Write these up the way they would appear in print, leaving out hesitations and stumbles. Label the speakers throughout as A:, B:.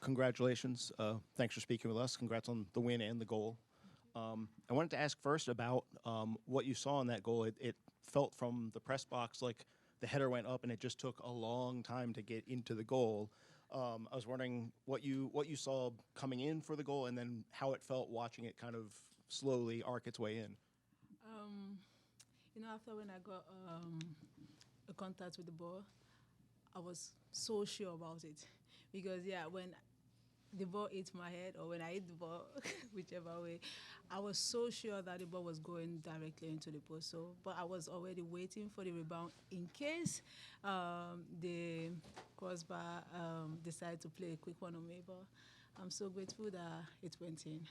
A: Congratulations. Thanks for speaking with us. Congrats on the win and the goal. I wanted to ask first about what you saw in that goal. It felt from the press box like the header went up and it just took a long time to get into the goal. I was wondering what you saw coming in for the goal and then how it felt watching it kind of slowly arc its way in.
B: After when I got a contact with the ball, I was so sure about it. Because, when the ball hit my head or when I hit the ball, whichever way, I was so sure that the ball was going directly into the post. So, but I was already waiting for the rebound in case the crossbar decided to play a quick one on me. But I'm so grateful that it went in.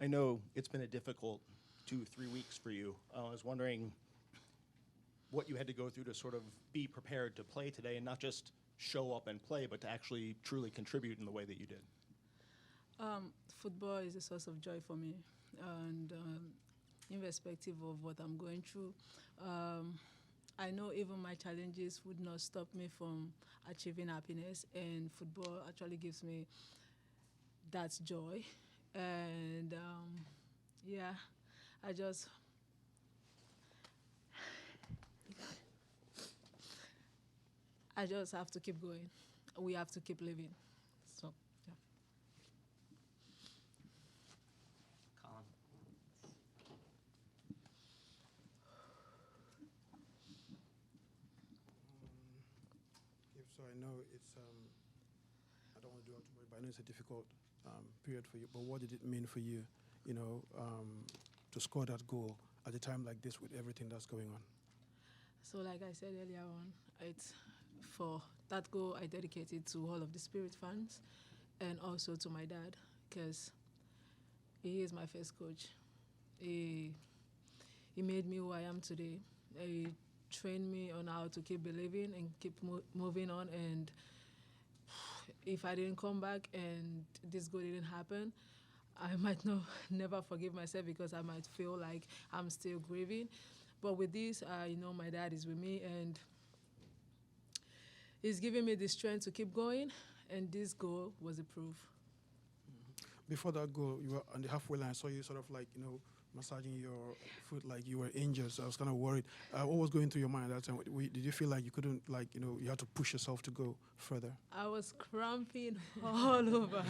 A: I know it's been a difficult 2-3 weeks for you. I was wondering what you had to go through to sort of be prepared to play today and not just show up and play, but to actually truly contribute in the way that you did.
B: Football is a source of joy for me, and irrespective of what I'm going through, I know even my challenges would not stop me from achieving happiness, and football actually gives me that joy. And I just have to keep going. We have to keep living. So, yeah.
C: Colin.
D: So I know it's, I don't want to do it too much, but I know it's a difficult period for you. But what did it mean for you, to score that goal at a time like this with everything that's going on?
B: So like I said earlier on, it's for that goal I dedicated to all of the Spirit fans and also to my dad, because he is my first coach. He made me who I am today. He trained me on how to keep believing and keep moving on. And if I didn't come back and this goal didn't happen, I might never forgive myself because I might feel like I'm still grieving. But with this, my dad is with me and he's giving me the strength to keep going, and this goal was a proof.
D: Before that goal, you were on the halfway line. I saw you sort of massaging your foot like you were injured, so I was kind of worried. What was going through your mind at that time? Did you feel like you couldn't, you had to push yourself to go further?
B: I was cramping all over.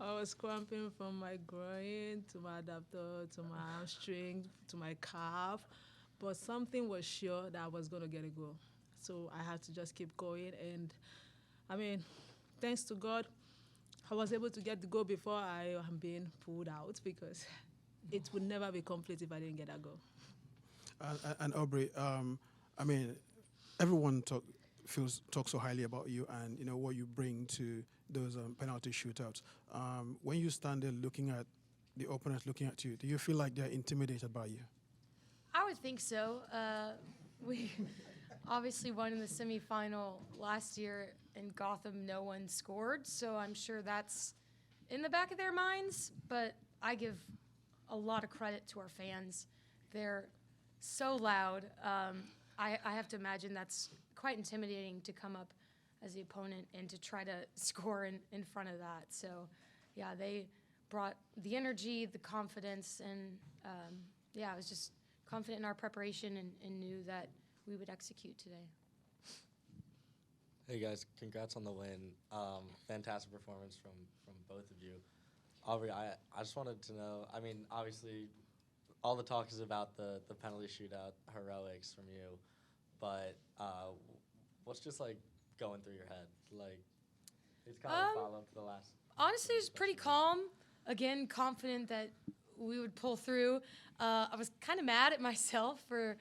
B: I was cramping from my groin to my adductor, to my hamstring, to my calf. But something was sure that I was going to get a goal. So I had to just keep going. And, thanks to God, I was able to get the goal before I am being pulled out because it would never be complete if I didn't get that goal.
D: And Aubrey, everyone talks so highly about you and what you bring to those penalty shootouts. When you stand there looking at the opponents looking at you, do you feel like they're intimidated by you?
E: I would think so. We obviously won in the semifinal last year in Gotham. No one scored, so I'm sure that's in the back of their minds. But I give a lot of credit to our fans. They're so loud. I have to imagine that's quite intimidating to come up as the opponent and to try to score in front of that. So, yeah, they brought the energy, the confidence, and, I was just confident in our preparation and knew that we would execute today.
C: Hey guys, congrats on the win. Fantastic performance from both of you. Aubrey, I just wanted to know, obviously all the talk is about the penalty shootout heroics from you, but what's just going through your head? It's kind of a follow-up to the last.
E: Honestly, it was pretty calm. Again, confident that we would pull through. I was kind of mad at myself for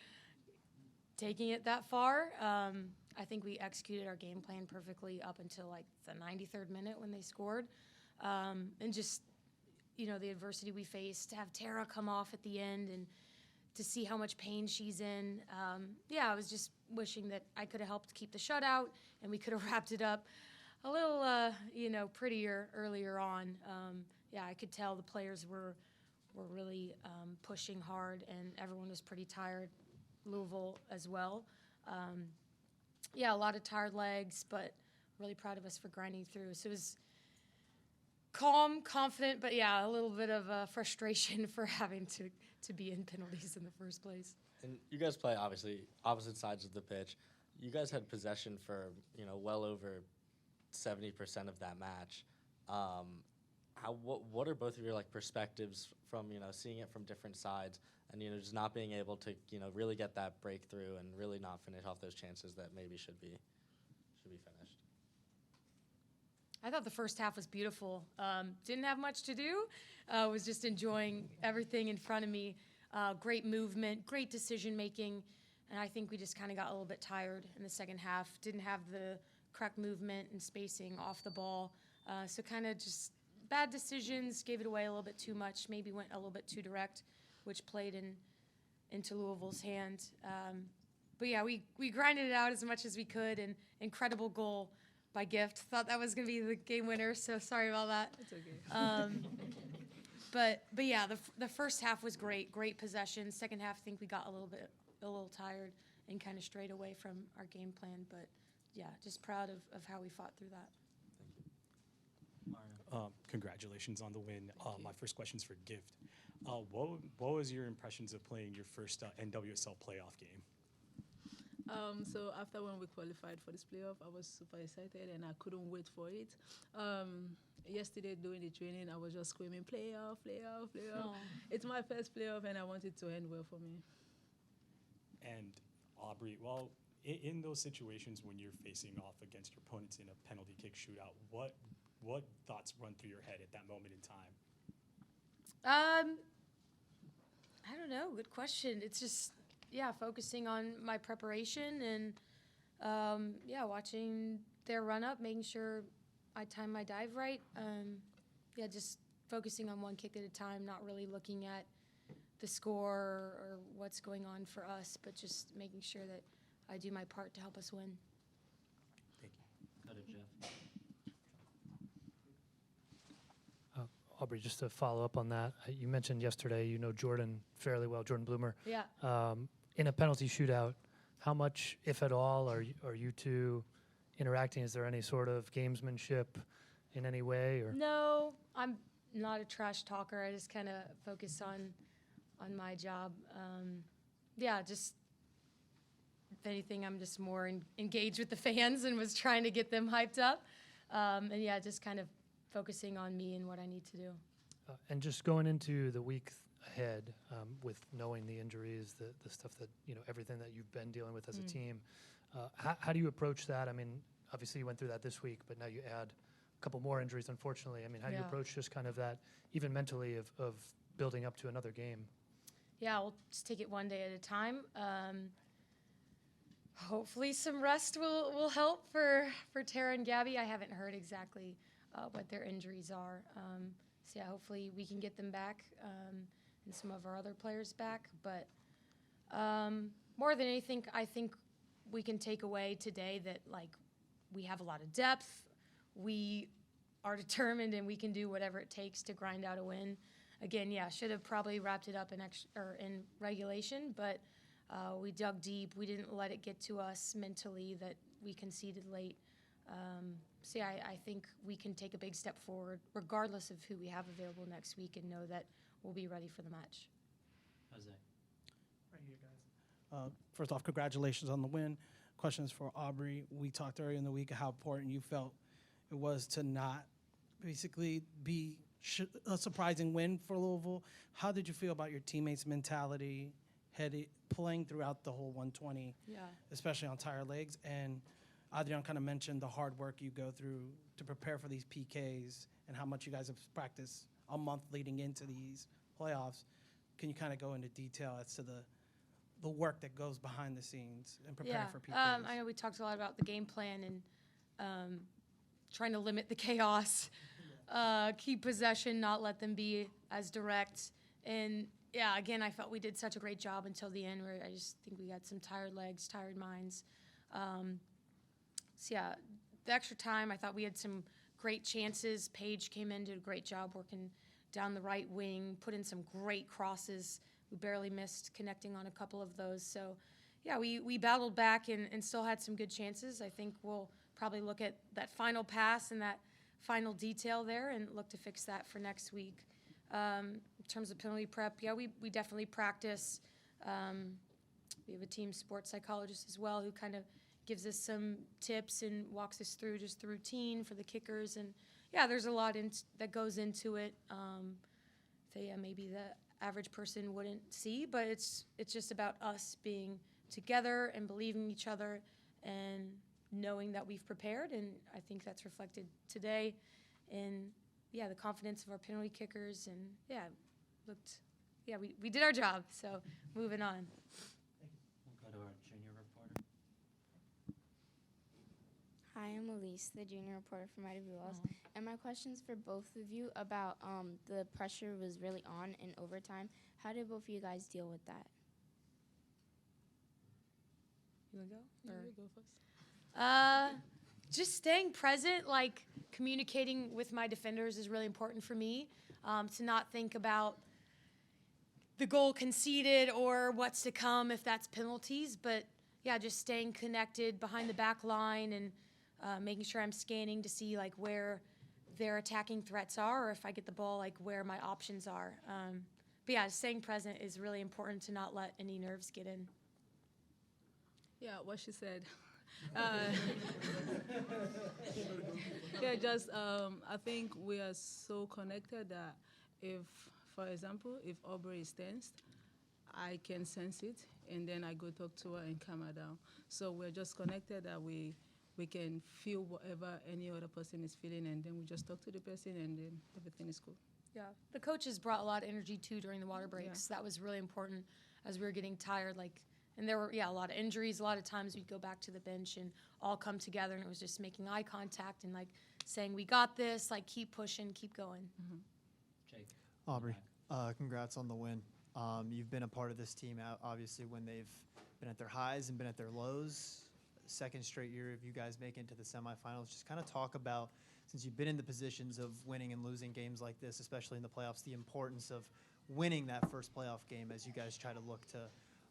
E: taking it that far. I think we executed our game plan perfectly up until the 93rd minute when they scored. And just, the adversity we faced, to have Tara come off at the end and to see how much pain she's in. I was just wishing that I could have helped keep the shutout and we could have wrapped it up a little, prettier earlier on. I could tell the players were really pushing hard and everyone was pretty tired. Louisville as well. A lot of tired legs, but really proud of us for grinding through. So it was calm, confident, but yeah, a little bit of frustration for having to be in penalties in the first place.
C: And you guys play, obviously, opposite sides of the pitch. You guys had possession for, well over 70% of that match. What are both of your perspectives from seeing it from different sides and just not being able to really get that breakthrough and really not finish off those chances that maybe should be finished?
E: I thought the first half was beautiful. Didn't have much to do. Was just enjoying everything in front of me. Great movement, great decision making, and I think we just kind of got a little bit tired in the second half. Didn't have the correct movement and spacing off the ball, so kind of just bad decisions. Gave it away a little bit too much. Maybe went a little bit too direct, which played into Louisville's hand. But yeah, we grinded it out as much as we could, and incredible goal by Gift. Thought that was going to be the game winner, so sorry about that.
B: It's okay.
E: But yeah, the first half was great possession. Second half, I think we got a little tired and kind of strayed away from our game plan. But yeah, just proud of how we fought through that.
F: Congratulations on the win. My first question's for Gift. What was your impressions of playing your first NWSL playoff game?
B: So after when we qualified for this playoff, I was super excited and I couldn't wait for it. Yesterday during the training, I was just screaming, playoff.
E: Aww.
B: It's my first playoff and I want it to end well for me.
F: And Aubrey, well, in those situations when you're facing off against your opponents in a penalty kick shootout, what thoughts run through your head at that moment in time?
E: I don't know. Good question. It's just, focusing on my preparation and, watching their run up, making sure I time my dive right. Just focusing on one kick at a time, not really looking at the score or what's going on for us, but just making sure that I do my part to help us win.
F: Thank you.
G: Go to Jeff.
H: Aubrey, just to follow up on that, you mentioned yesterday you know Jordan fairly well, Jordan Bloomer.
E: Yeah.
H: In a penalty shootout, how much, if at all, are you two interacting? Is there any sort of gamesmanship in any way? Or
E: No, I'm not a trash talker. I just kind of focus on my job. Just if anything, I'm just more engaged with the fans and was trying to get them hyped up. Just kind of focusing on me and what I need to do.
H: and just going into the week ahead, with knowing the injuries, the stuff that everything that you've been dealing with as a team, how do you approach that? I mean, obviously you went through that this week, but now you add a couple more injuries, unfortunately. I mean, how do you approach just kind of that, even mentally, of building up to another game?
E: Yeah, we'll just take it one day at a time. Hopefully some rest will help for Tara and Gabby. I haven't heard exactly what their injuries are. Hopefully we can get them back and some of our other players back. But more than anything, I think we can take away today that, we have a lot of depth. We are determined, and we can do whatever it takes to grind out a win. Again, should have probably wrapped it up in regulation, but we dug deep. We didn't let it get to us mentally that we conceded late. I think we can take a big step forward regardless of who we have available next week and know that we'll be ready for the match.
G: Jose.
D: Right here, guys. First off, congratulations on the win. Questions for Aubrey. We talked earlier in the week how important you felt it was to not basically be a surprising win for Louisville. How did you feel about your teammates' mentality playing throughout the whole 120, especially on tired legs? And Adrian kind of mentioned the hard work you go through to prepare for these PKs and how much you guys have practiced a month leading into these playoffs. Can you kind of go into detail as to the work that goes behind the scenes and preparing for PKs?
E: I know we talked a lot about the game plan and trying to limit the chaos, keep possession, not let them be as direct. And, again, I felt we did such a great job until the end where I just think we got some tired legs, tired minds. The extra time, I thought we had some great chances. Paige came in, did a great job working down the right wing, put in some great crosses. We barely missed connecting on a couple of those. So, we battled back and still had some good chances. I think we'll probably look at that final pass and that final detail there and look to fix that for next week. In terms of penalty prep, yeah, we definitely practice. We have a team sports psychologist as well who kind of gives us some tips and walks us through just the routine for the kickers. And, yeah, there's a lot that goes into it that, yeah, maybe the average person wouldn't see. But it's just about us being together and believing in each other and knowing that we've prepared. And I think that's reflected today in, yeah, the confidence of our penalty kickers. And, yeah, we did our job. So moving on.
G: We'll go to our junior reporter.
I: Hi, I'm Elise, the junior reporter for Mighty Blue Walls. And my question's for both of you about the pressure was really on in overtime. How did both of you guys deal with that?
E: You want to go?
B: Yeah,
E: Or-
B: you go first.
E: Just staying present, like communicating with my defenders is really important for me, to not think about the goal conceded or what's to come if that's penalties, but yeah, just staying connected behind the back line and making sure I'm scanning to see like where their attacking threats are, or if I get the ball, like where my options are. But yeah, staying present is really important to not let any nerves get in.
B: Yeah, what she said. Yeah, just I think we are so connected that if, for example, if Aubrey is tensed, I can sense it, and then I go talk to her and calm her down. So we're just connected that we can feel whatever any other person is feeling, and then we just talk to the person, and then everything is cool.
E: Yeah, the coaches brought a lot of energy too during the water breaks. That was really important as we were getting tired. And there were, a lot of injuries. A lot of times we'd go back to the bench and all come together, and it was just making eye contact and saying, "We got this." Keep pushing, keep going.
G: Jake.
J: Aubrey, congrats on the win. You've been a part of this team, obviously, when they've been at their highs and been at their lows. Second straight year of you guys making it to the semifinals. Just kind of talk about, since you've been in the positions of winning and losing games like this, especially in the playoffs, the importance of winning that first playoff game as you guys try to look to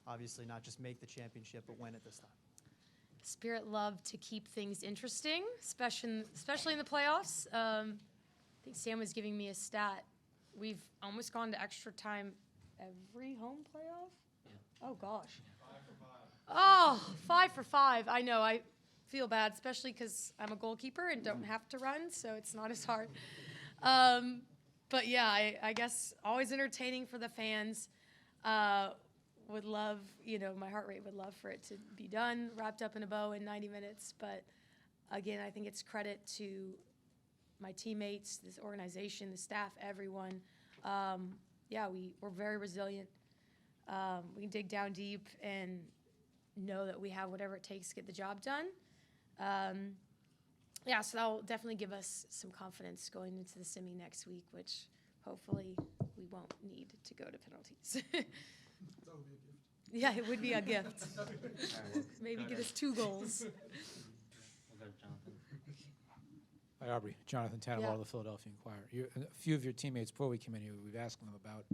J: obviously not just make the championship, but win it this time.
E: Spirit loved to keep things interesting, especially in the playoffs. I think Sam was giving me a stat. We've almost gone to extra time every home playoff?
G: Yeah.
E: Oh, gosh. 5 for 5. I know. I feel bad, especially because I'm a goalkeeper and don't have to run, so it's not as hard. But, yeah, I guess always entertaining for the fans. Would love, my heart rate would love for it to be done, wrapped up in a bow in 90 minutes. But, again, I think it's credit to my teammates, this organization, the staff, everyone. We're very resilient. We can dig down deep and know that we have whatever it takes to get the job done. So that'll definitely give us some confidence going into the semi next week, which hopefully we won't need to go to penalties.
D: That would be a gift.
E: Yeah, it would be a gift.
G: All right,
E: Maybe get us 2 goals.
G: we'll go to Jonathan.
K: Hi, Aubrey. Jonathan Tannenwald
E: Yeah.
K: of the Philadelphia Inquirer. A few of your teammates, before we came in here, we've asked them about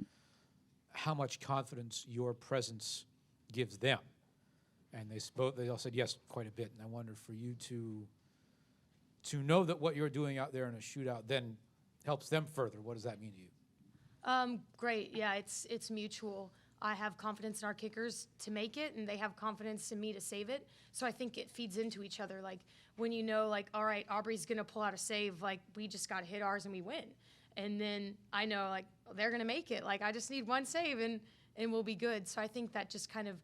K: how much confidence your presence gives them. And they all said, yes, quite a bit. And I wonder, for you to know that what you're doing out there in a shootout then helps them further, what does that mean to you?
E: Great. Yeah, it's mutual. I have confidence in our kickers to make it, and they have confidence in me to save it. So I think it feeds into each other. When you know, all right, Aubrey's going to pull out a save, we just got to hit ours and we win. And then I know, they're going to make it. I just need one save and we'll be good. So I think that just kind of,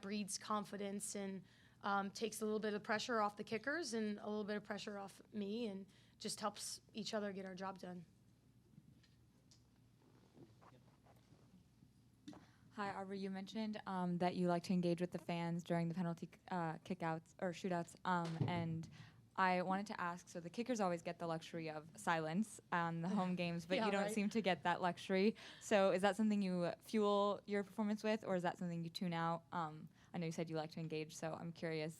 E: breeds confidence and takes a little bit of pressure off the kickers and a little bit of pressure off me, and just helps each other get our job done.
L: Hi, Aubrey. You mentioned that you like to engage with the fans during the penalty kickouts or shootouts, and I wanted to ask, so the kickers always get the luxury of silence on the home games, but
E: Yeah,
L: you don't
E: right.
L: seem to get that luxury. So is that something you fuel your performance with, or is that something you tune out? I know you said you like to engage, so I'm curious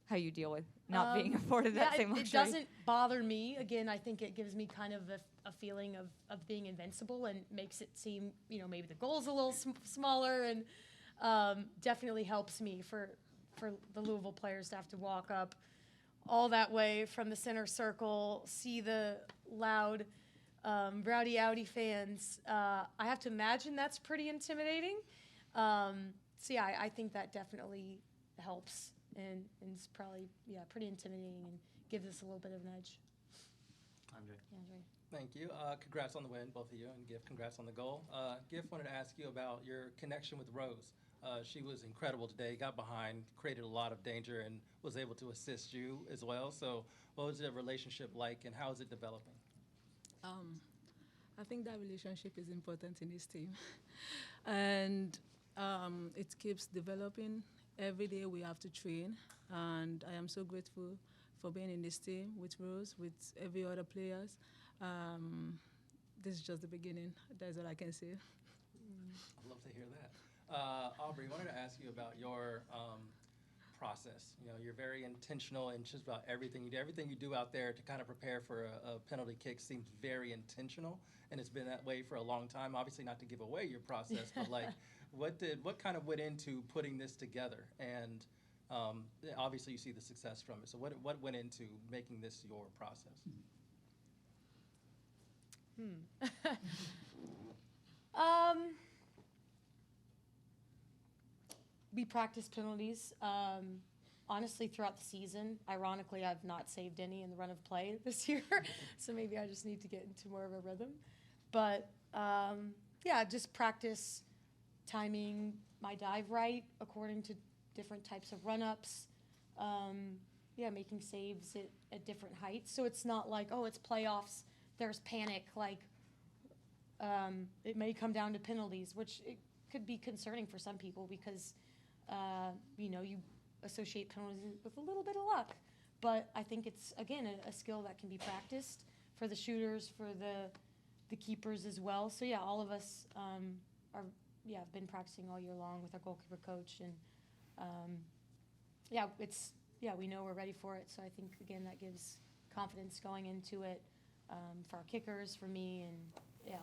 L: how you deal with not being afforded that same luxury.
E: It doesn't bother me. Again, I think it gives me kind of a feeling of being invincible, and makes it seem, maybe the goal's a little smaller, and definitely helps me for the Louisville players to have to walk up all that way from the center circle, see the loud, rowdy Audi fans. I have to imagine that's pretty intimidating. So yeah, I think that definitely helps and is probably, pretty intimidating and gives us a little bit of an edge.
G: Andre.
E: Yeah, Andre.
M: Thank you. Congrats on the win, both of you, and Gift, congrats on the goal. Gift, wanted to ask you about your connection with Rose. She was incredible today, got behind, created a lot of danger, and was able to assist you as well. So what was the relationship like, and how is it developing?
B: I think that relationship is important in this team. And it keeps developing. Every day we have to train, and I am so grateful for being in this team with Rose, with every other players. This is just the beginning. That's all I can say.
M: I'd love to hear that. Aubrey, wanted to ask you about your process. You know, you're very intentional in just about everything you do. Everything you do out there to kind of prepare for a penalty kick seems very intentional, and it's been that way for a long time. Obviously, not to give away your process, but like, what kind of went into putting this together? And obviously, you see the success from it. So, what went into making this your process?
E: We practice penalties. Honestly, throughout the season, ironically, I've not saved any in the run of play this year, so maybe I just need to get into more of a rhythm. But just practice timing my dive right according to different types of run-ups. Making saves at different heights. So it's not like, oh, it's playoffs, there's panic. Like, it may come down to penalties, which it could be concerning for some people because, you associate penalties with a little bit of luck. But I think it's, again, a skill that can be practiced for the shooters, for the keepers as well. So, all of us have been practicing all year long with our goalkeeper coach. And, we know we're ready for it. So I think, again, that gives confidence going into it for our kickers, for me, and,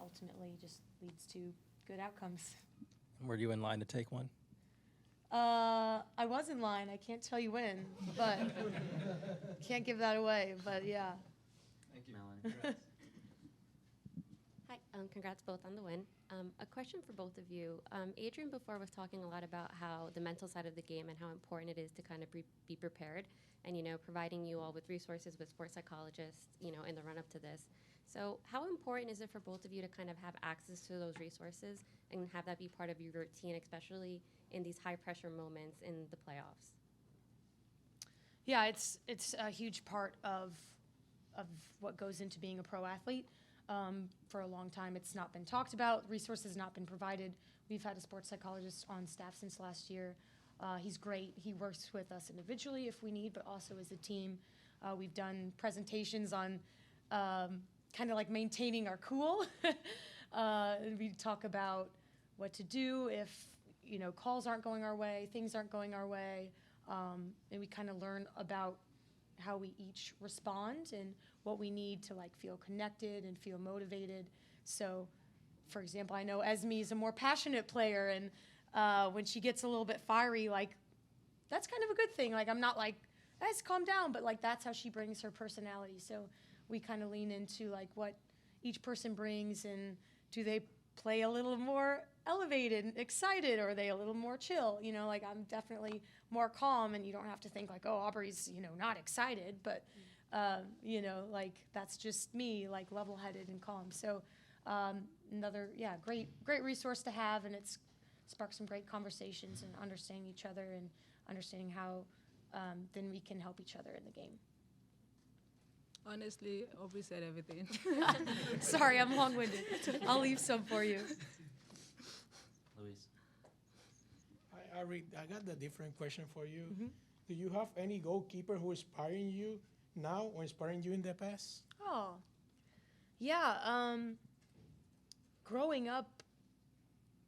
E: ultimately just leads to good outcomes.
M: Were you in line to take one?
E: I was in line. I can't tell you when, but can't give that away. But yeah.
M: Thank you.
G: Melanie.
N: Hi, congrats both on the win. A question for both of you. Adrian before was talking a lot about how the mental side of the game and how important it is to kind of be prepared and, providing you all with resources with sports psychologists, in the run up to this. So how important is it for both of you to kind of have access to those resources and have that be part of your routine, especially in these high pressure moments in the playoffs?
E: Yeah, it's a huge part of what goes into being a pro athlete. For a long time, it's not been talked about. Resources not been provided. We've had a sports psychologist on staff since last year. He's great. He works with us individually if we need, but also as a team. We've done presentations on kind of like maintaining our cool. We talk about what to do if calls aren't going our way, things aren't going our way, and we kind of learn about how we each respond and what we need to like feel connected and feel motivated. So, for example, I know Esme is a more passionate player, and when she gets a little bit fiery, like that's kind of a good thing. Like I'm not like, guys, calm down, but like that's how she brings her personality. So we kind of lean into like what each person brings, and do they play a little more elevated and excited, or are they a little more chill? Like I'm definitely more calm, and you don't have to think like, oh, Aubrey's, not excited, but, like that's just me, like level-headed and calm. So another, great resource to have, and it's sparked some great conversations and understanding each other and understanding how then we can help each other in the game.
B: Honestly, Aubrey said everything.
E: Sorry, I'm long-winded. I'll leave some for you.
G: Luis.
O: Hi, Ari. I got a different question for you.
E: Mm-hmm.
O: Do you have any goalkeeper who is inspiring you now or inspiring you in the past?
E: Oh, yeah. Growing up,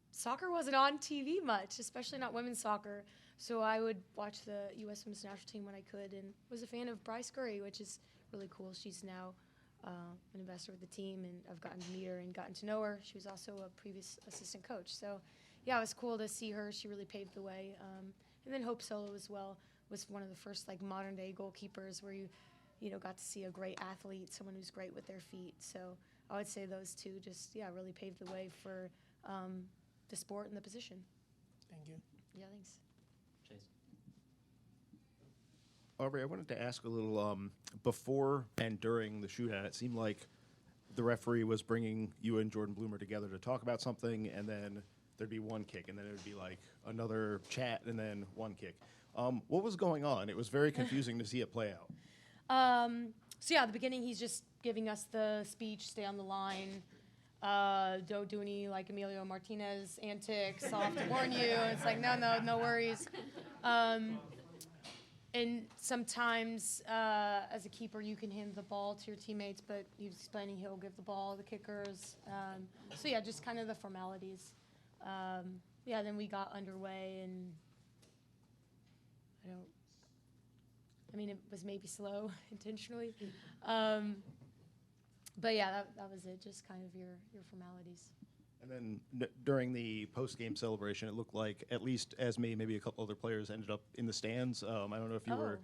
E: soccer wasn't on TV much, especially not women's soccer. So I would watch the U.S. women's national team when I could, and was a fan of Bryce Gurry, which is really cool. She's now an investor with the team, and I've gotten to meet her and gotten to know her. She was also a previous assistant coach. So, yeah, it was cool to see her. She really paved the way. And then Hope Solo as well. was one of the first like modern day goalkeepers where you got to see a great athlete, someone who's great with their feet. So I would say those two just really paved the way for the sport and the position.
O: Thank you.
E: Yeah, thanks.
G: Chase.
A: Aubrey, I wanted to ask a little before and during the shootout. It seemed like the referee was bringing you and Jordan Bloomer together to talk about something, and then there'd be one kick, and then it would be like another chat, and then one kick. What was going on? It was very confusing to see it play out.
E: So at the beginning, he's just giving us the speech, stay on the line, don't do any like Emilio Martinez antics, I'll have to warn you. And it's like, no worries. And sometimes as a keeper, you can hand the ball to your teammates, but he was explaining he'll give the ball to the kickers. So just kind of the formalities. Then we got underway, and it was maybe slow intentionally. But that was it, just kind of your formalities.
A: And then during the post-game celebration, it looked like at least Esme, maybe a couple other players ended up in the stands. I don't know if you were.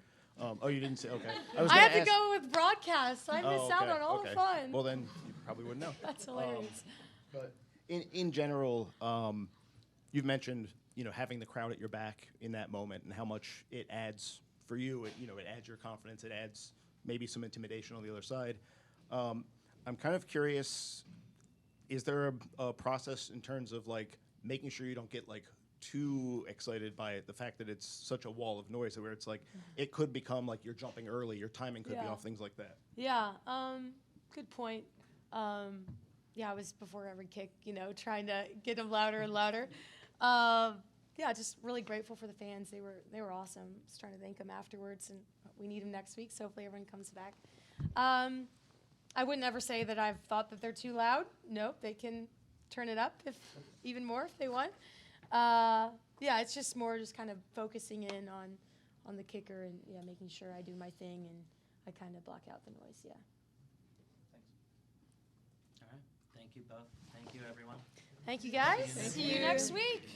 A: You didn't say. Okay.
E: I had to go with broadcast. I missed out on all the fun.
A: Well, then you probably wouldn't know.
E: That's hilarious.
A: But in general, you've mentioned having the crowd at your back in that moment and how much it adds for you. It adds your confidence. It adds maybe some intimidation on the other side. I'm kind of curious. Is there a process in terms of like making sure you don't get like too excited by it, the fact that it's such a wall of noise where it's like it could become like you're jumping early, your timing could be off, things like that?
E: Yeah, good point. I was before every kick, trying to get them louder and louder. Just really grateful for the fans. They were awesome. Just trying to thank them afterwards, and we need them next week, so hopefully everyone comes back. I wouldn't ever say that I've thought that they're too loud. Nope, they can turn it up even more if they want. It's just more just kind of focusing in on the kicker and making sure I do my thing and I kind of block out the noise. Yeah.
G: All right. Thank you both. Thank you, everyone.
E: Thank you, guys.
B: Thank
E: See you
B: you.
E: next week.